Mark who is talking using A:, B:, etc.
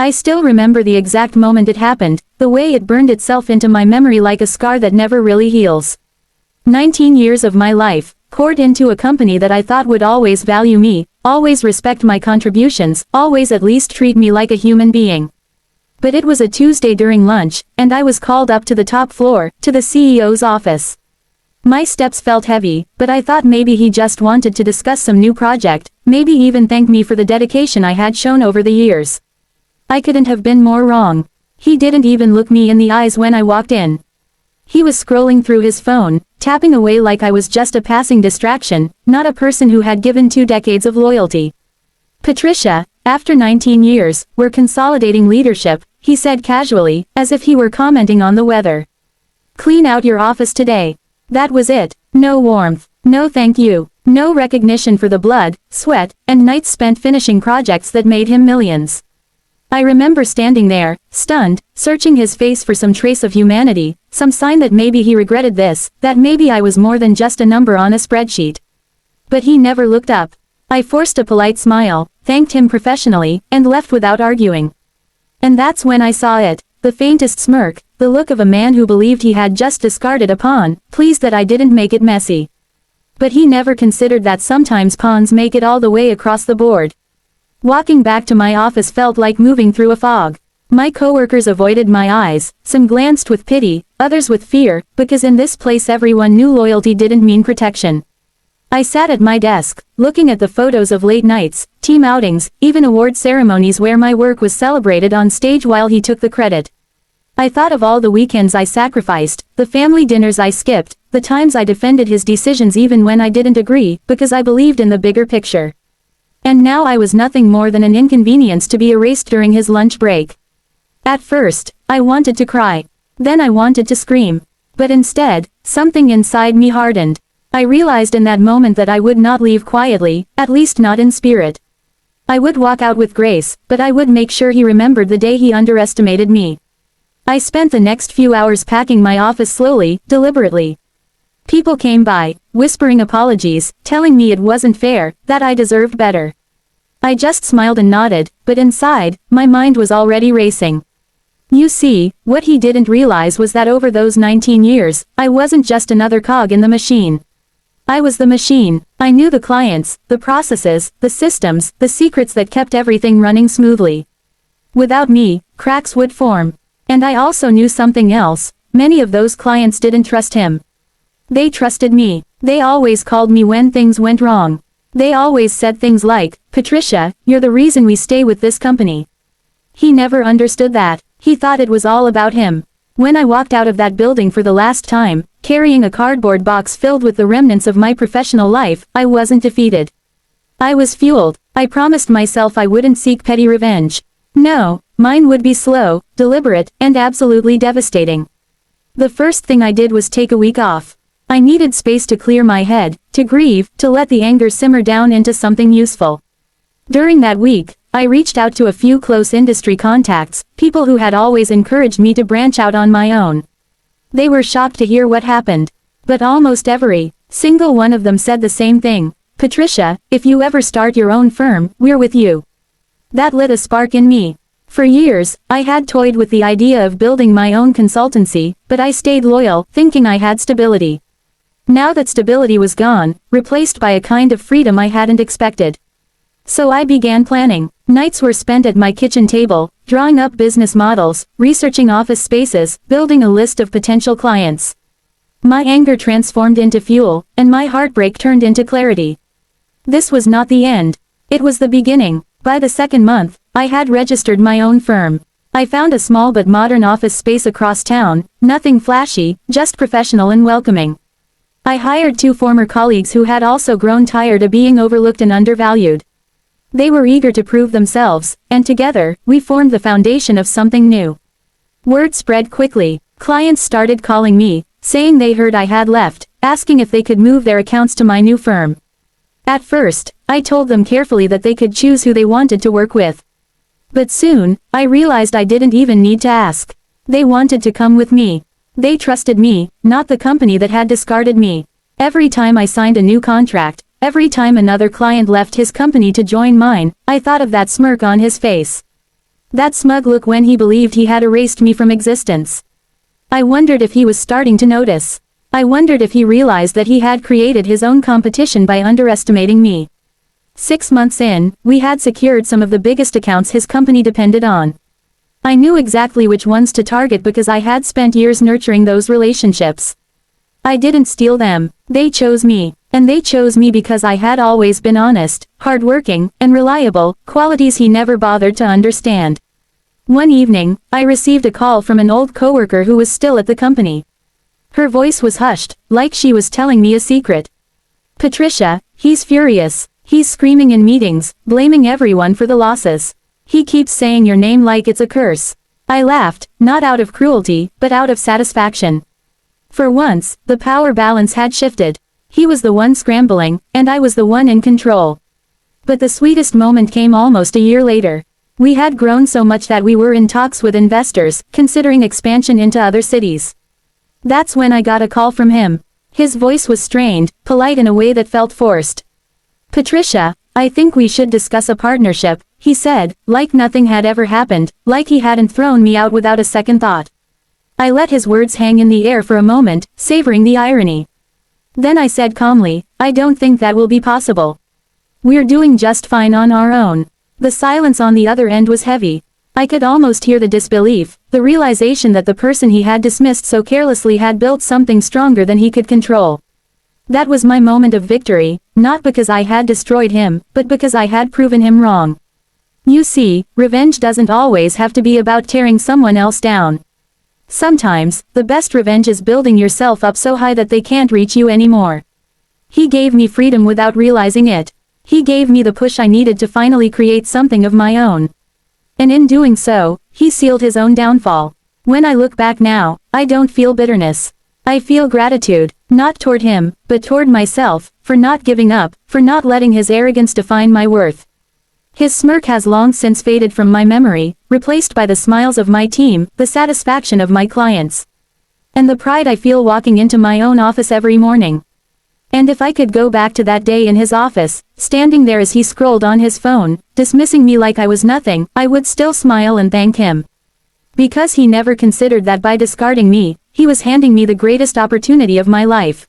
A: I still remember the exact moment it happened, the way it burned itself into my memory like a scar that never really heals. 19 years of my life, poured into a company that I thought would always value me, always respect my contributions, always at least treat me like a human being. But it was a Tuesday during lunch, and I was called up to the top floor, to the CEO's office. My steps felt heavy, but I thought maybe he just wanted to discuss some new project, maybe even thank me for the dedication I had shown over the years. I couldn't have been more wrong. He didn't even look me in the eyes when I walked in. He was scrolling through his phone, tapping away like I was just a passing distraction, not a person who had given 2 decades of loyalty. "Patricia, after 19 years, we're consolidating leadership," he said casually, as if he were commenting on the weather. "Clean out your office today." That was it. No warmth. No thank you. No recognition for the blood, sweat, and nights spent finishing projects that made him millions. I remember standing there, stunned, searching his face for some trace of humanity, some sign that maybe he regretted this, that maybe I was more than just a number on a spreadsheet. But he never looked up. I forced a polite smile, thanked him professionally, and left without arguing. And that's when I saw it, the faintest smirk, the look of a man who believed he had just discarded a pawn, pleased that I didn't make it messy. But he never considered that sometimes pawns make it all the way across the board. Walking back to my office felt like moving through a fog. My coworkers avoided my eyes, some glanced with pity, others with fear, because in this place everyone knew loyalty didn't mean protection. I sat at my desk, looking at the photos of late nights, team outings, even award ceremonies where my work was celebrated on stage while he took the credit. I thought of all the weekends I sacrificed, the family dinners I skipped, the times I defended his decisions even when I didn't agree, because I believed in the bigger picture. And now I was nothing more than an inconvenience to be erased during his lunch break. At first, I wanted to cry. Then I wanted to scream. But instead, something inside me hardened. I realized in that moment that I would not leave quietly, at least not in spirit. I would walk out with grace, but I would make sure he remembered the day he underestimated me. I spent the next few hours packing my office slowly, deliberately. People came by, whispering apologies, telling me it wasn't fair, that I deserved better. I just smiled and nodded, but inside, my mind was already racing. You see, what he didn't realize was that over those 19 years, I wasn't just another cog in the machine. I was the machine. I knew the clients, the processes, the systems, the secrets that kept everything running smoothly. Without me, cracks would form. And I also knew something else. Many of those clients didn't trust him. They trusted me. They always called me when things went wrong. They always said things like, "Patricia, you're the reason we stay with this company." He never understood that. He thought it was all about him. When I walked out of that building for the last time, carrying a cardboard box filled with the remnants of my professional life, I wasn't defeated. I was fueled. I promised myself I wouldn't seek petty revenge. No, mine would be slow, deliberate, and absolutely devastating. The first thing I did was take a week off. I needed space to clear my head, to grieve, to let the anger simmer down into something useful. During that week, I reached out to a few close industry contacts, people who had always encouraged me to branch out on my own. They were shocked to hear what happened. But almost every single one of them said the same thing. "Patricia, if you ever start your own firm, we're with you." That lit a spark in me. For years, I had toyed with the idea of building my own consultancy, but I stayed loyal, thinking I had stability. Now that stability was gone, replaced by a kind of freedom I hadn't expected. So I began planning. Nights were spent at my kitchen table, drawing up business models, researching office spaces, building a list of potential clients. My anger transformed into fuel, and my heartbreak turned into clarity. This was not the end. It was the beginning. By the second month, I had registered my own firm. I found a small but modern office space across town, nothing flashy, just professional and welcoming. I hired 2 former colleagues who had also grown tired of being overlooked and undervalued. They were eager to prove themselves, and together, we formed the foundation of something new. Word spread quickly. Clients started calling me, saying they heard I had left, asking if they could move their accounts to my new firm. At first, I told them carefully that they could choose who they wanted to work with. But soon, I realized I didn't even need to ask. They wanted to come with me. They trusted me, not the company that had discarded me. Every time I signed a new contract, every time another client left his company to join mine, I thought of that smirk on his face. That smug look when he believed he had erased me from existence. I wondered if he was starting to notice. I wondered if he realized that he had created his own competition by underestimating me. 6 months in, we had secured some of the biggest accounts his company depended on. I knew exactly which ones to target because I had spent years nurturing those relationships. I didn't steal them, they chose me. And they chose me because I had always been honest, hardworking, and reliable, qualities he never bothered to understand. One evening, I received a call from an old coworker who was still at the company. Her voice was hushed, like she was telling me a secret. "Patricia, he's furious. He's screaming in meetings, blaming everyone for the losses. He keeps saying your name like it's a curse." I laughed, not out of cruelty, but out of satisfaction. For once, the power balance had shifted. He was the one scrambling, and I was the one in control. But the sweetest moment came almost a year later. We had grown so much that we were in talks with investors, considering expansion into other cities. That's when I got a call from him. His voice was strained, polite in a way that felt forced. "Patricia, I think we should discuss a partnership," he said, like nothing had ever happened, like he hadn't thrown me out without a second thought. I let his words hang in the air for a moment, savoring the irony. Then I said calmly, "I don't think that will be possible. We're doing just fine on our own." The silence on the other end was heavy. I could almost hear the disbelief, the realization that the person he had dismissed so carelessly had built something stronger than he could control. That was my moment of victory, not because I had destroyed him, but because I had proven him wrong. You see, revenge doesn't always have to be about tearing someone else down. Sometimes, the best revenge is building yourself up so high that they can't reach you anymore. He gave me freedom without realizing it. He gave me the push I needed to finally create something of my own. And in doing so, he sealed his own downfall. When I look back now, I don't feel bitterness. I feel gratitude, not toward him, but toward myself, for not giving up, for not letting his arrogance define my worth. His smirk has long since faded from my memory, replaced by the smiles of my team, the satisfaction of my clients. And the pride I feel walking into my own office every morning. And if I could go back to that day in his office, standing there as he scrolled on his phone, dismissing me like I was nothing, I would still smile and thank him. Because he never considered that by discarding me, he was handing me the greatest opportunity of my life.